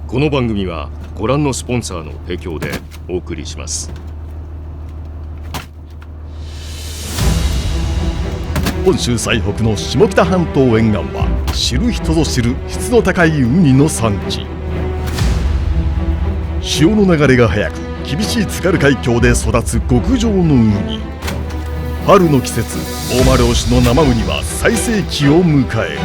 この番組はご覧のスポンサーの提供でお送りします。本州最北の下北半島沿岸は知る人ぞ知る質の高いウニの産地。潮の流れが速く厳しい津軽海峡で育つ極上のウニ。春の季節、大間漁師の生ウニは最盛期を迎える。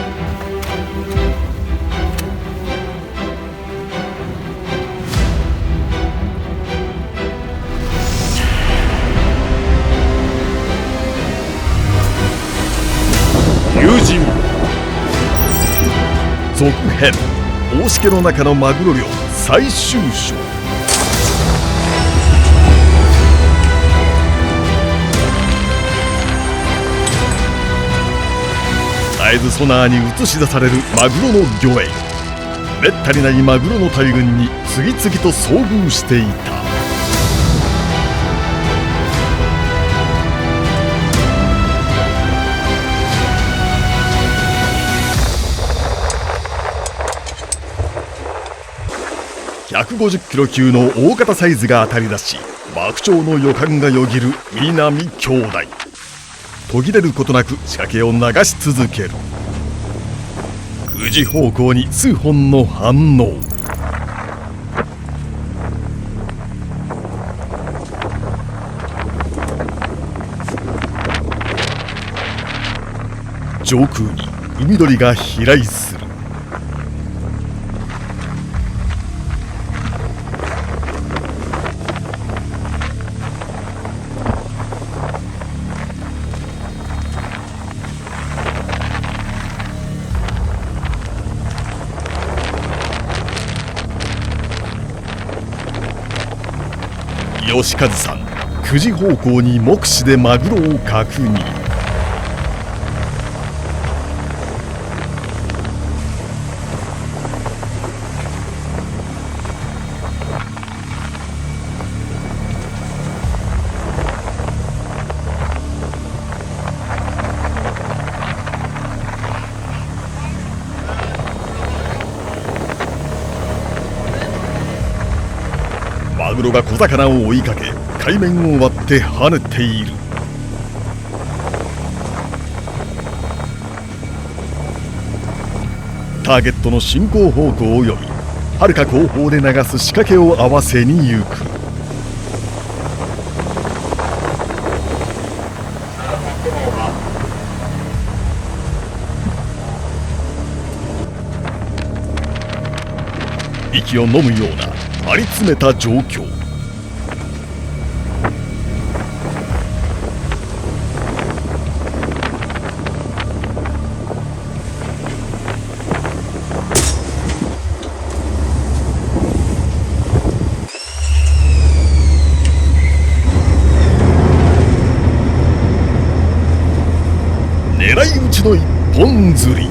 友人続編、大しけの中のマグロ漁最終章。絶えずソナーに映し出されるマグロの魚影。めったにないマグロの大群に次々と遭遇していた。150キロ級の大型サイズが当たり出し、爆鳥の予感がよぎる南兄弟。途切れることなく仕掛けを流し続ける。9時方向に数本の反応。上空に海鳥が飛来する。吉和さん、9時方向に目視でマグロを確認。マグロが小魚を追いかけ、海面を割って跳ねている。ターゲットの進行方向を読み、はるか後方で流す仕掛けを合わせに行く。息を飲むような張り詰めた状況。狙い撃ちの一本釣り。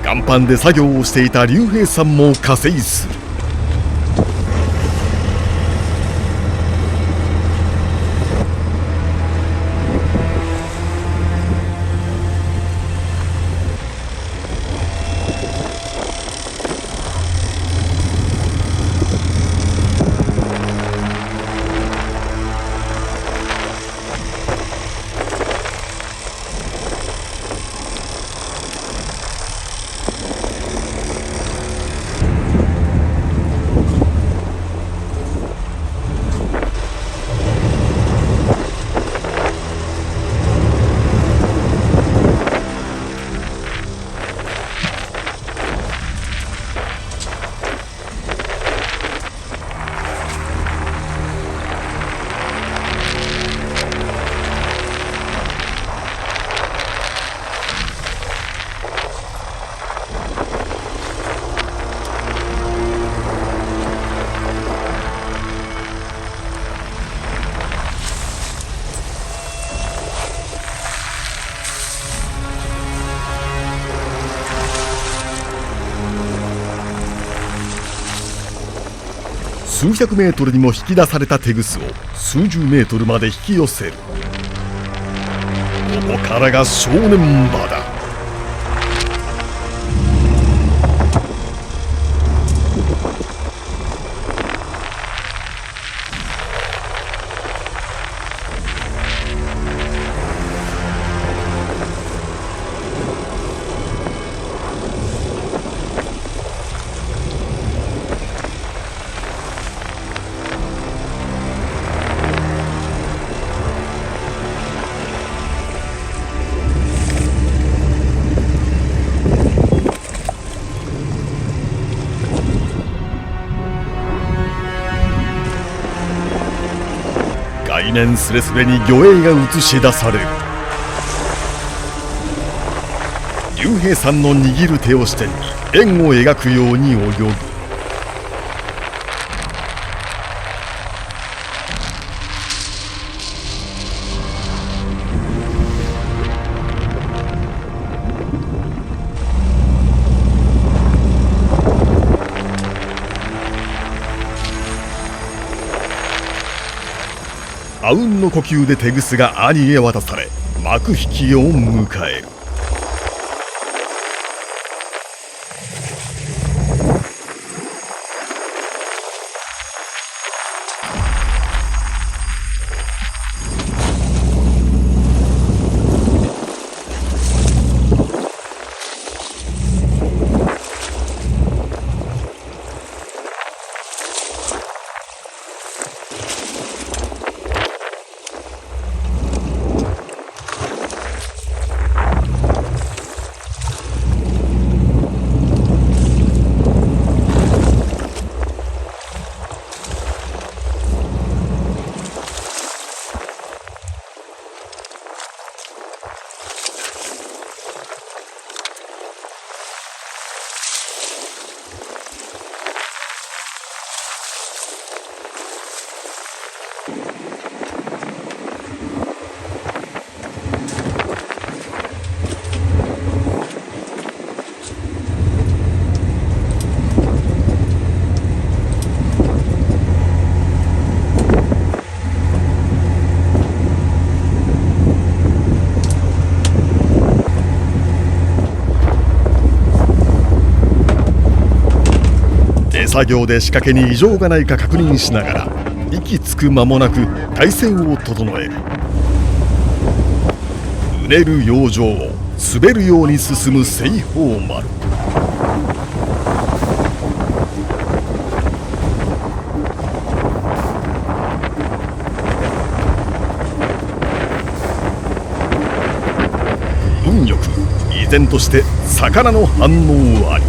甲板で作業をしていた竜兵さんも加勢する。数百メートルにも引き出されたテグスを数十メートルまで引き寄せる。ここからが正念場だ。概念すれすれに魚影が映し出される。竜兵さんの握る手を支点に円を描くように泳ぐ。あうんの呼吸でテグスが兄へ渡され、幕引きを迎える。作業で仕掛けに異常がないか確認しながら息つく間もなく体勢を整える。うねる洋上を滑るように進む西方丸。運よく依然として魚の反応あり。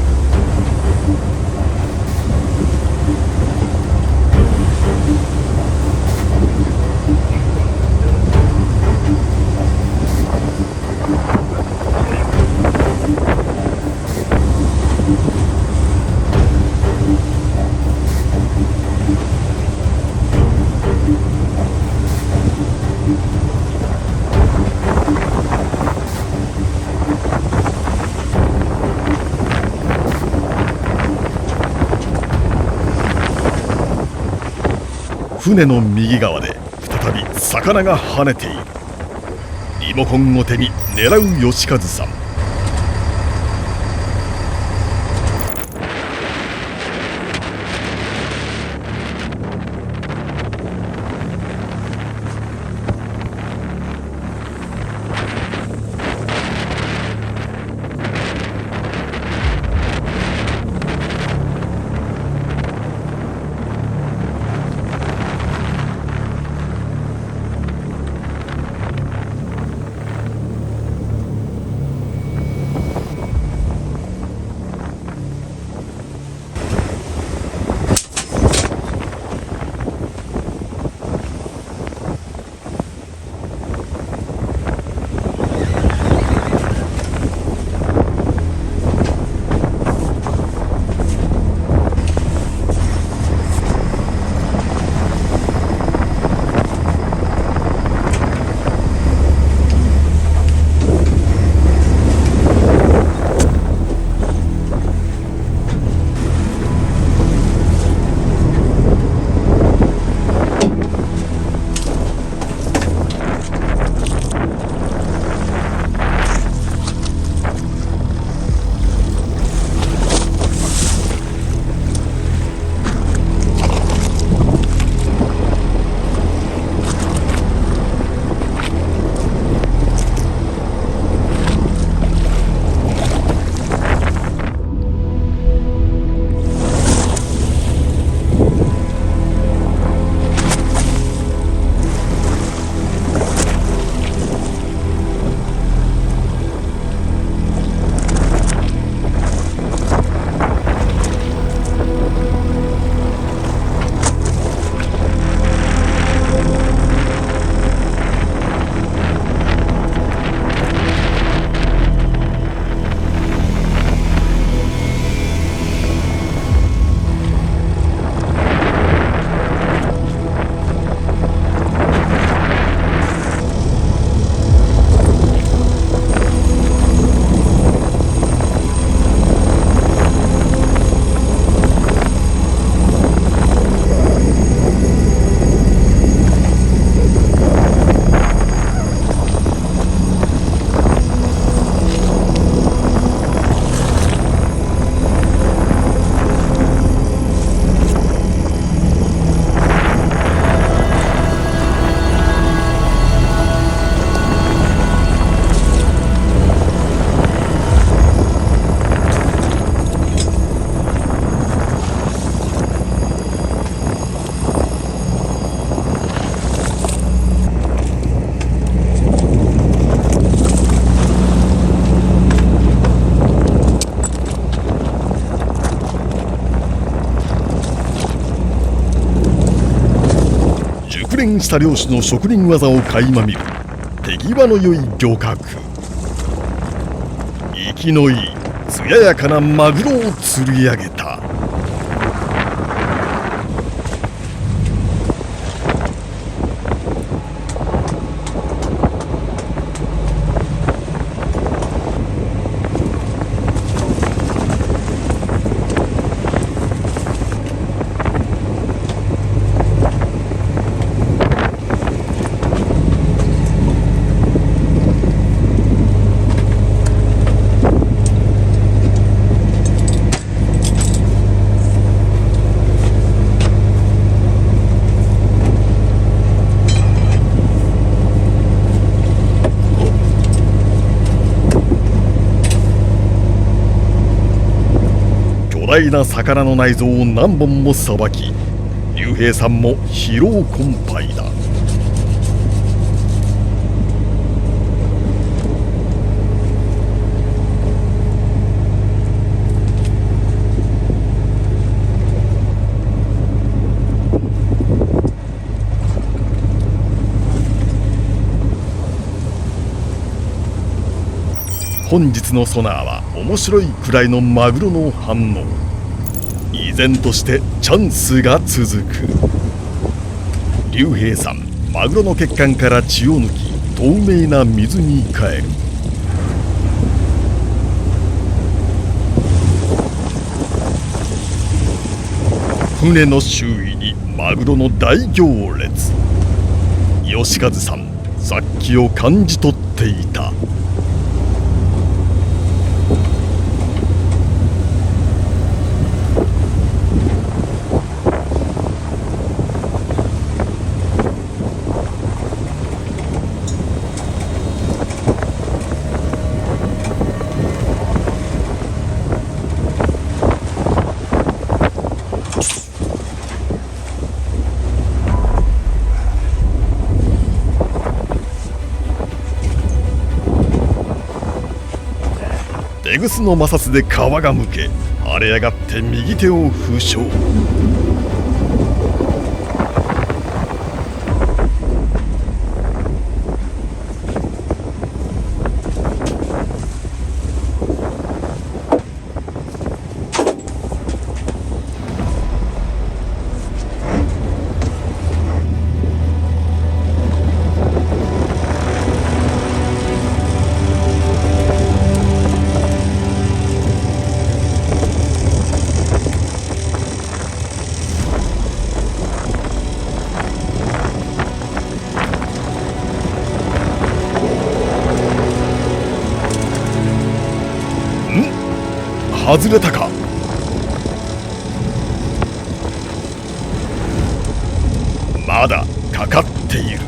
船の右側で再び魚が跳ねている。リモコンを手に狙う義和さん。貫した漁師の職人技を垣間見る手際の良い漁獲。生きのいい艶やかなマグロを釣り上げた。巨大な魚の内臓を何本もさばき、竜兵さんも疲労困憊だ。本日のソナーは面白いくらいのマグロの反応。依然としてチャンスが続く。竜兵さん、マグロの血管から血を抜き透明な水に変える。船の周囲にマグロの大行列。吉和さん、殺気を感じ取っていた。テグスの摩擦で皮がむけ、荒れ上がって右手を負傷。外れたか。まだかかっている。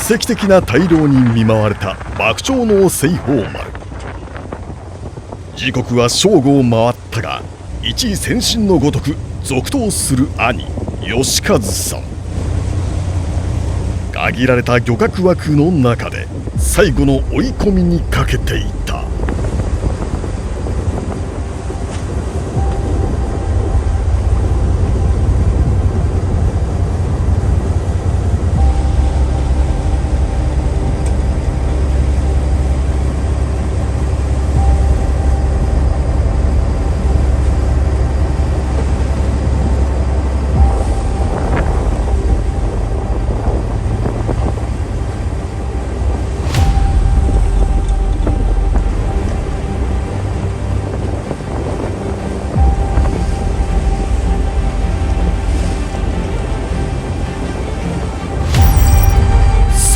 奇跡的な大漁に見舞われた爆鳥の西方丸。時刻は正午を回ったが、一位先進のごとく続投する兄義和さん。限られた漁獲枠の中で最後の追い込みにかけていた。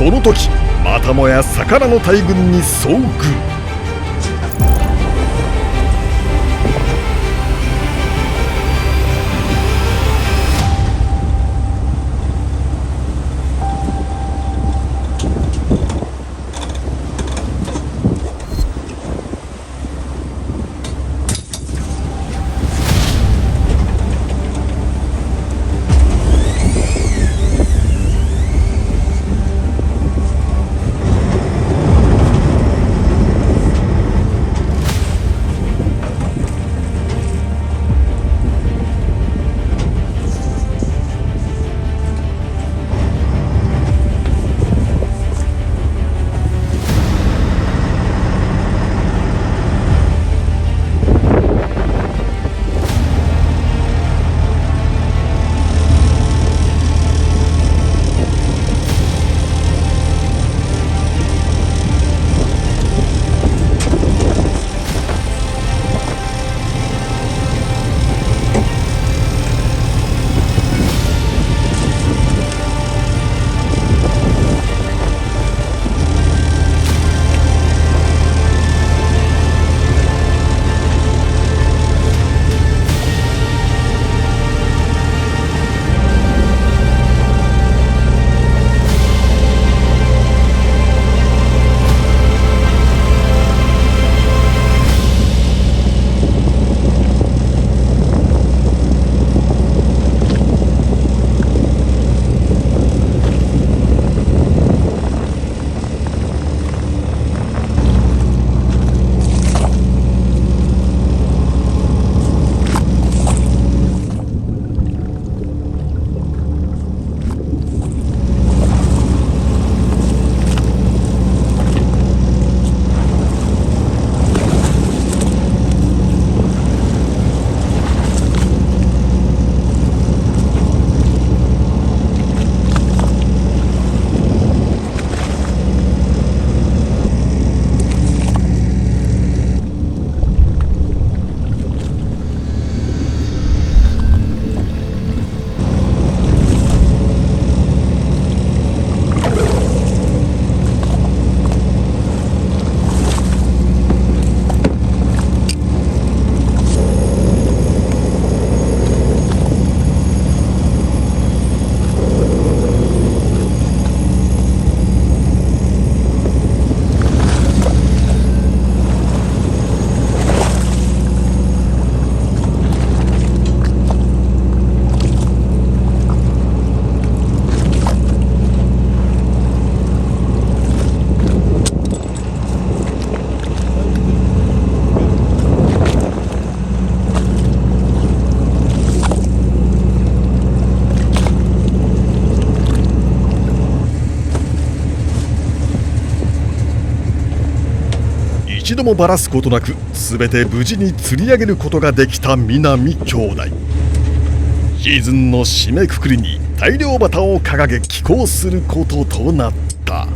その時、またもや魚の大群に遭遇。一度もばらすことなく全て無事に釣り上げることができた南兄弟。シーズンの締めくくりに大漁旗を掲げ寄港することとなった。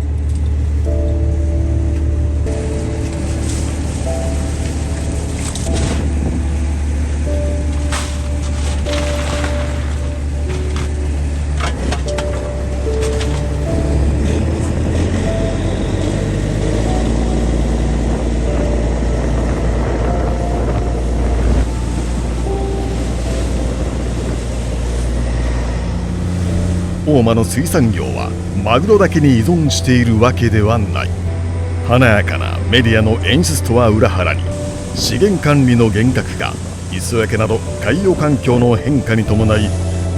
大間の水産業はマグロだけに依存しているわけではない。華やかなメディアの演出とは裏腹に、資源管理の厳格化、磯焼けなど海洋環境の変化に伴い、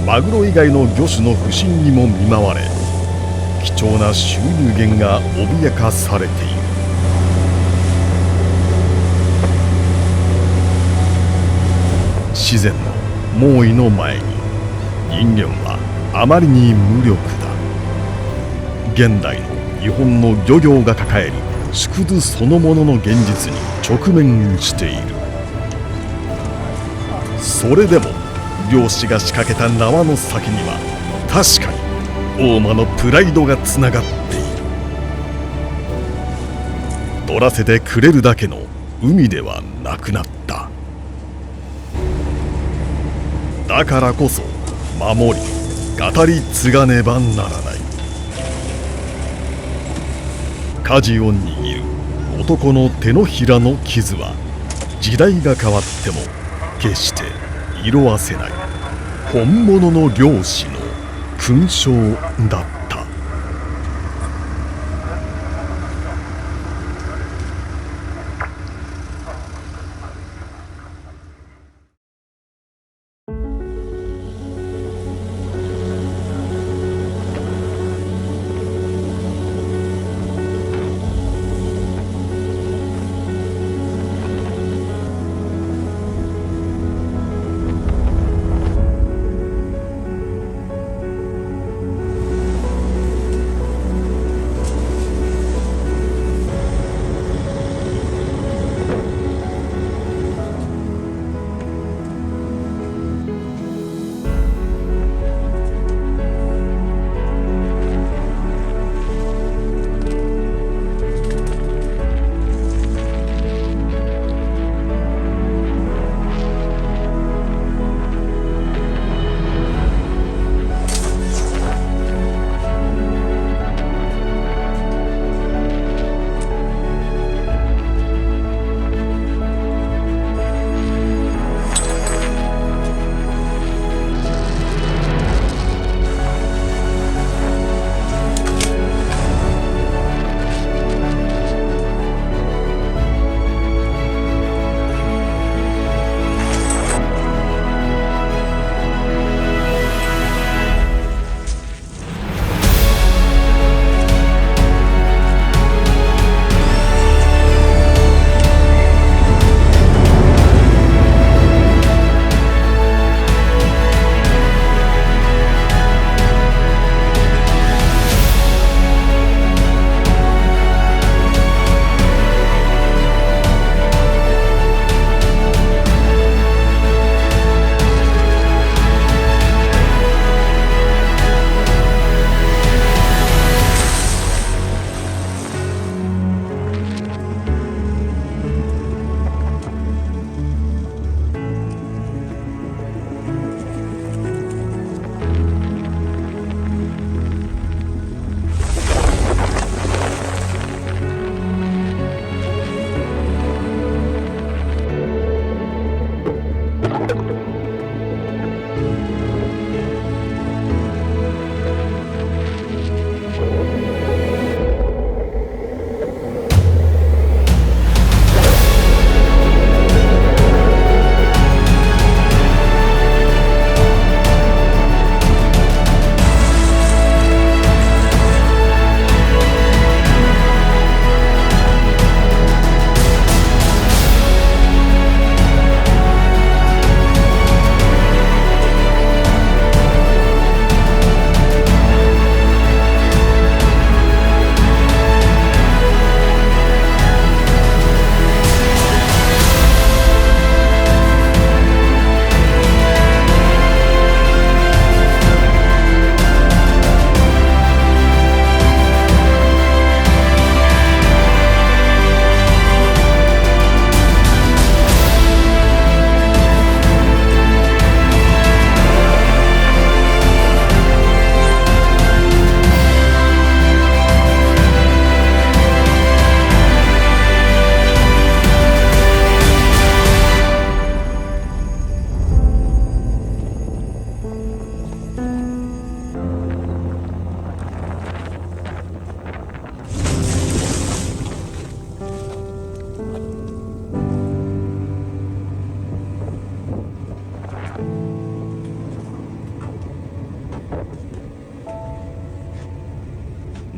マグロ以外の魚種の不振にも見舞われ、貴重な収入源が脅かされている。自然の猛威の前に人間はあまりに無力だ。現代の日本の漁業が抱える縮図そのものの現実に直面している。それでも漁師が仕掛けた縄の先には確かに大間のプライドがつながっている。取らせてくれるだけの海ではなくなった。だからこそ守り語り継がねばならない。舵を握る男の手のひらの傷は時代が変わっても決して色あせない本物の漁師の勲章だった。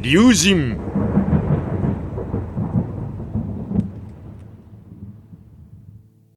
龍神